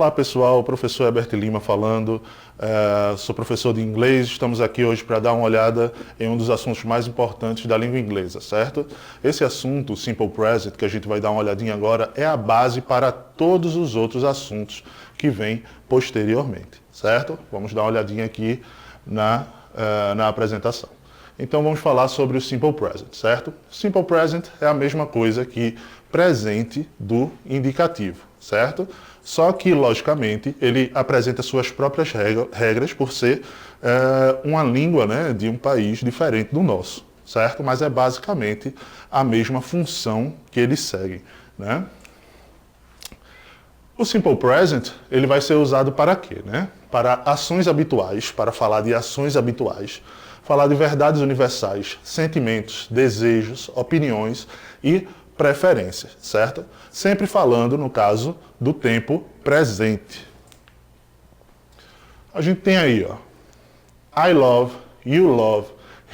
Olá pessoal, professor Herbert Lima falando, sou professor de inglês, estamos aqui hoje para dar uma olhada em um dos assuntos mais importantes da língua inglesa, certo? Esse assunto, o Simple Present, que a gente vai dar uma olhadinha agora, é a base para todos os outros assuntos que vêm posteriormente, certo? Vamos dar uma olhadinha aqui na apresentação. Então vamos falar sobre o Simple Present, certo? Simple Present é a mesma coisa que presente do indicativo, certo? Só que, logicamente, ele apresenta suas próprias regras por ser uma língua, né, de um país diferente do nosso, certo? Mas é basicamente a mesma função que eles seguem, né? O Simple Present, ele vai ser usado para quê, né? Para ações habituais, para falar de ações habituais, falar de verdades universais, sentimentos, desejos, opiniões e preferências, certo? Sempre falando, no caso, do tempo presente. A gente tem aí, ó, I love, you love,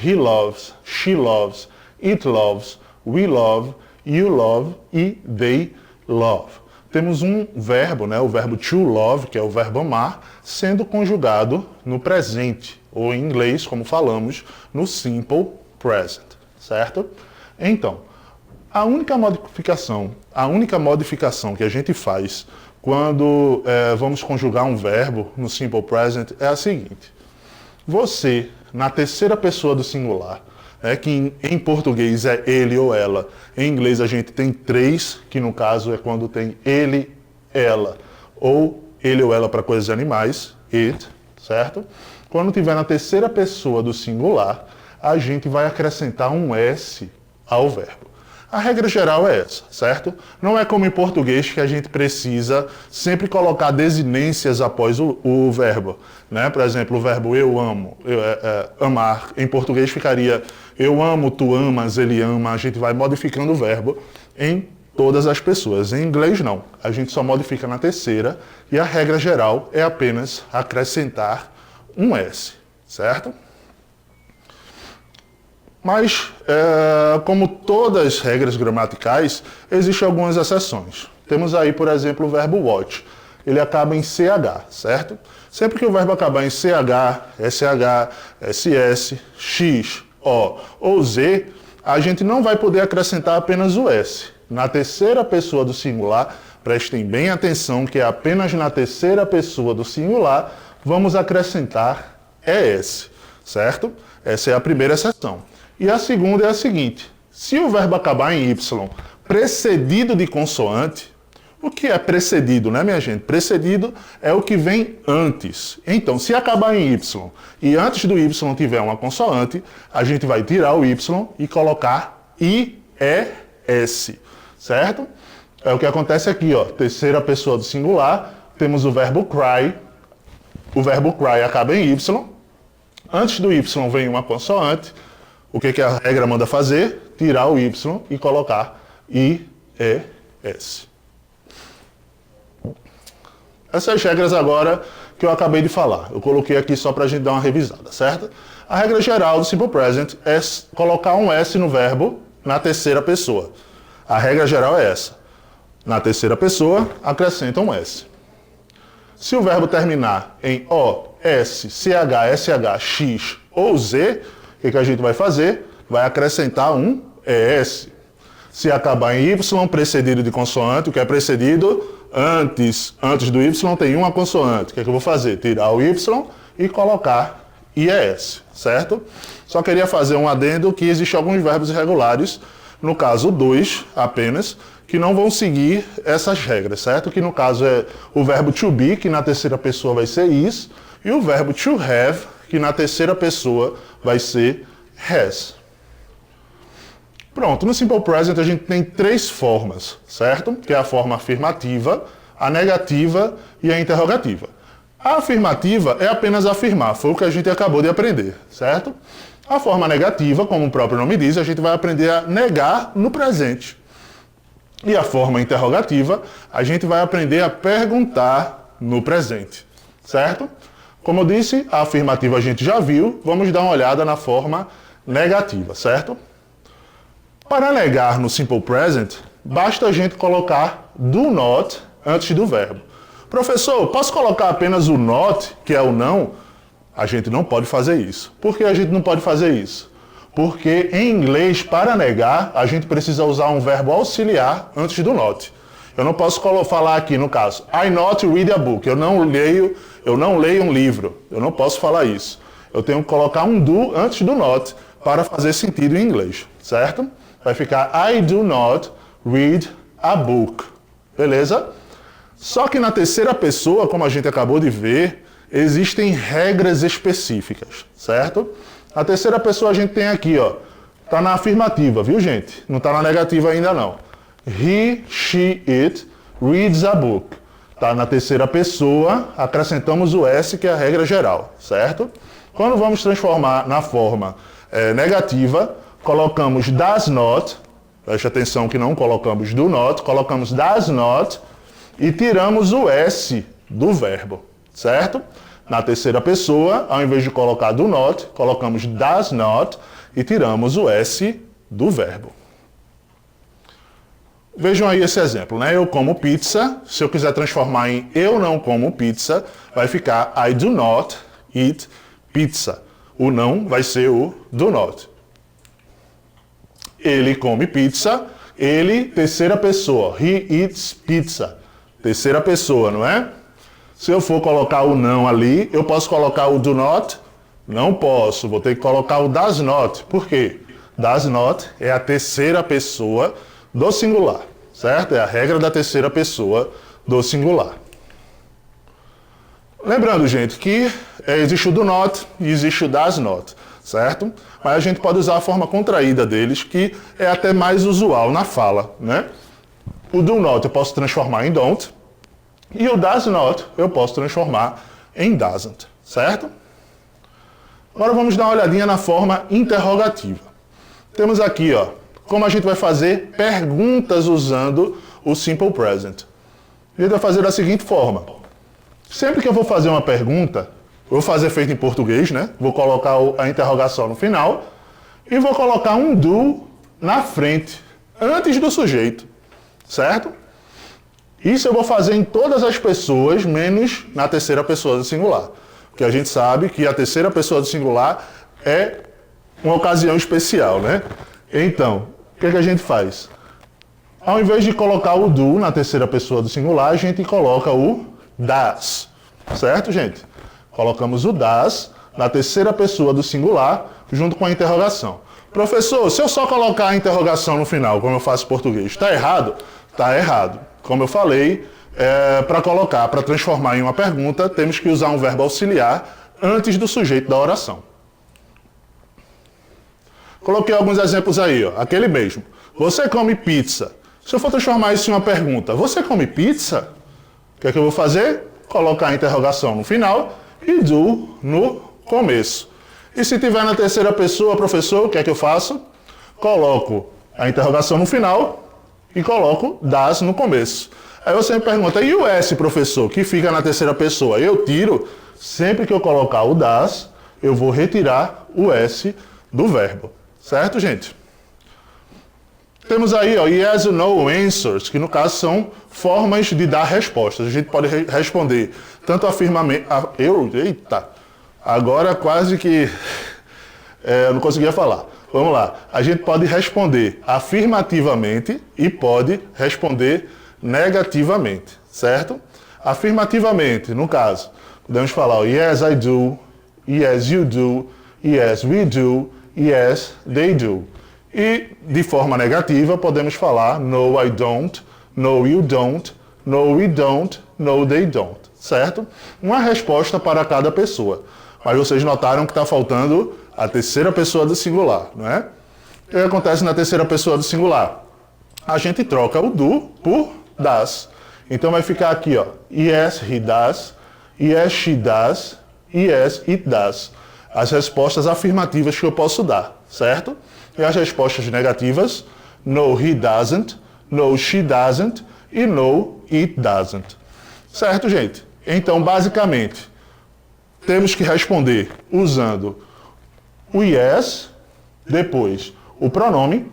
he loves, she loves, it loves, we love, you love e they love. Temos um verbo, né, o verbo to love, que é o verbo amar, sendo conjugado no presente, ou em inglês, como falamos, no simple present, certo? Então, a única modificação que a gente faz quando vamos conjugar um verbo no simple present é a seguinte. Você, na terceira pessoa do singular, que em português é ele ou ela, em inglês a gente tem três, que no caso é quando tem ele, ela, ou ele ou ela para coisas de animais, it, certo? Quando tiver na terceira pessoa do singular, a gente vai acrescentar um S ao verbo. A regra geral é essa, certo? Não é como em português que a gente precisa sempre colocar desinências após o verbo, né? Por exemplo, o verbo eu amo, amar, em português ficaria eu amo, tu amas, ele ama, a gente vai modificando o verbo em todas as pessoas. Em inglês não, a gente só modifica na terceira e a regra geral é apenas acrescentar um S, certo? Mas, como todas as regras gramaticais, existem algumas exceções. Temos aí, por exemplo, o verbo watch. Ele acaba em CH, certo? Sempre que o verbo acabar em CH, SH, SS, X, O ou Z, a gente não vai poder acrescentar apenas o S. Na terceira pessoa do singular, prestem bem atenção que é apenas na terceira pessoa do singular, vamos acrescentar ES, certo? Essa é a primeira exceção. E a segunda é a seguinte, se o verbo acabar em Y precedido de consoante, o que é precedido, né, minha gente? Precedido é o que vem antes. Então, se acabar em Y e antes do Y tiver uma consoante, a gente vai tirar o Y e colocar IES, certo? É o que acontece aqui, ó, terceira pessoa do singular, temos o verbo cry acaba em Y, antes do Y vem uma consoante. O que a regra manda fazer? Tirar o Y e colocar IES. Essas regras agora que eu acabei de falar, eu coloquei aqui só para a gente dar uma revisada, certo? A regra geral do Simple Present é colocar um S no verbo na terceira pessoa. A regra geral é essa. Na terceira pessoa, acrescenta um S. Se o verbo terminar em O, S, CH, SH, X ou Z, o que a gente vai fazer? Vai acrescentar um ES. Se acabar em Y, precedido de consoante, o que é precedido? Antes do Y tem uma consoante. O que eu vou fazer? Tirar o Y e colocar IES, certo? Só queria fazer um adendo que existem alguns verbos irregulares, no caso dois apenas, que não vão seguir essas regras, certo? Que no caso é o verbo to be, que na terceira pessoa vai ser is, e o verbo to have, que na terceira pessoa vai ser has. Pronto, no Simple Present a gente tem três formas, certo? Que é a forma afirmativa, a negativa e a interrogativa. A afirmativa é apenas afirmar, foi o que a gente acabou de aprender, certo? A forma negativa, como o próprio nome diz, a gente vai aprender a negar no presente. E a forma interrogativa, a gente vai aprender a perguntar no presente, certo? Como eu disse, a afirmativa a gente já viu, vamos dar uma olhada na forma negativa, certo? Para negar no Simple Present, basta a gente colocar do not antes do verbo. Professor, posso colocar apenas o not, que é o não? A gente não pode fazer isso. Por que a gente não pode fazer isso? Porque em inglês, para negar, a gente precisa usar um verbo auxiliar antes do not. Eu não posso falar aqui, no caso, I not read a book. Eu não leio um livro. Eu não posso falar isso. Eu tenho que colocar um do antes do not para fazer sentido em inglês, certo? Vai ficar I do not read a book. Beleza? Só que na terceira pessoa, como a gente acabou de ver, existem regras específicas, certo? Na terceira pessoa a gente tem aqui, ó, tá na afirmativa, viu, gente? Não tá na negativa ainda não. He, she, it reads a book. Tá na terceira pessoa, acrescentamos o S, que é a regra geral, certo? Quando vamos transformar na forma negativa, colocamos does not, preste atenção que não colocamos do not, colocamos does not e tiramos o S do verbo, certo? Na terceira pessoa, ao invés de colocar do not, colocamos does not e tiramos o S do verbo. Vejam aí esse exemplo, né? Eu como pizza, se eu quiser transformar em eu não como pizza, vai ficar I do not eat pizza. O não vai ser o do not. Ele come pizza, ele, terceira pessoa, he eats pizza. Terceira pessoa, não é? Se eu for colocar o não ali, eu posso colocar o do not? Não posso, vou ter que colocar o does not. Por quê? Does not é a terceira pessoa do singular, certo? É a regra da terceira pessoa do singular. Lembrando, gente, que existe o do not e existe o does not, certo? Mas a gente pode usar a forma contraída deles, que é até mais usual na fala, né? O do not eu posso transformar em don't, e o does not eu posso transformar em doesn't, certo? Agora vamos dar uma olhadinha na forma interrogativa. Temos aqui, ó, como a gente vai fazer perguntas usando o simple present. A gente vai fazer da seguinte forma. Sempre que eu vou fazer uma pergunta, vou fazer feito em português, né? Vou colocar a interrogação no final e vou colocar um do na frente, antes do sujeito, certo? Isso eu vou fazer em todas as pessoas, menos na terceira pessoa do singular. Porque a gente sabe que a terceira pessoa do singular é uma ocasião especial, né? Então, o que a gente faz? Ao invés de colocar o do na terceira pessoa do singular, a gente coloca o das, certo, gente? Colocamos o das na terceira pessoa do singular, junto com a interrogação. Professor, se eu só colocar a interrogação no final, como eu faço em português, está errado? Está errado. Como eu falei, para transformar em uma pergunta, temos que usar um verbo auxiliar antes do sujeito da oração. Coloquei alguns exemplos aí, ó. Aquele mesmo. Você come pizza? Se eu for transformar isso em uma pergunta, você come pizza? O que é que eu vou fazer? Colocar a interrogação no final e do no começo. E se tiver na terceira pessoa, professor, o que é que eu faço? Coloco a interrogação no final e coloco das no começo. Aí você me pergunta, e o S, professor, que fica na terceira pessoa? Eu tiro, sempre que eu colocar o das, eu vou retirar o S do verbo. Certo, gente? Temos aí, ó, yes or no answers, que no caso são formas de dar respostas. A gente pode responder tanto afirmamente... Eita! Agora quase que... eu não conseguia falar. Vamos lá. A gente pode responder afirmativamente e pode responder negativamente, certo? Afirmativamente, no caso, podemos falar ó, yes, I do, yes, you do, yes, we do, yes, they do. E, de forma negativa, podemos falar no, I don't, no, you don't, no, we don't, no, they don't, certo? Uma resposta para cada pessoa. Mas vocês notaram que está faltando a terceira pessoa do singular, não é? O que acontece na terceira pessoa do singular? A gente troca o do por das. Então vai ficar aqui, ó, yes, he does, yes, she does, yes, it does. As respostas afirmativas que eu posso dar, certo? E as respostas negativas, no, he doesn't, no, she doesn't e no, it doesn't. Certo, gente? Então, basicamente, temos que responder usando o yes, depois o pronome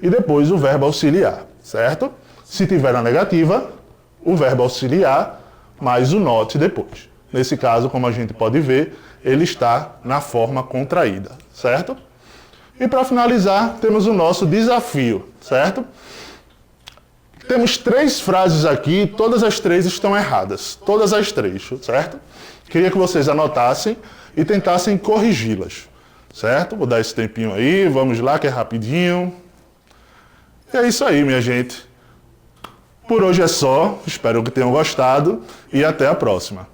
e depois o verbo auxiliar, certo? Se tiver na negativa, o verbo auxiliar mais o NOT depois. Nesse caso, como a gente pode ver, ele está na forma contraída, certo? E para finalizar, temos o nosso desafio, certo? Temos 3 frases aqui, todas as 3 estão erradas. Todas as 3, certo? Queria que vocês anotassem e tentassem corrigi-las, certo? Vou dar esse tempinho aí, vamos lá que é rapidinho. E é isso aí, minha gente. Por hoje é só, espero que tenham gostado e até a próxima.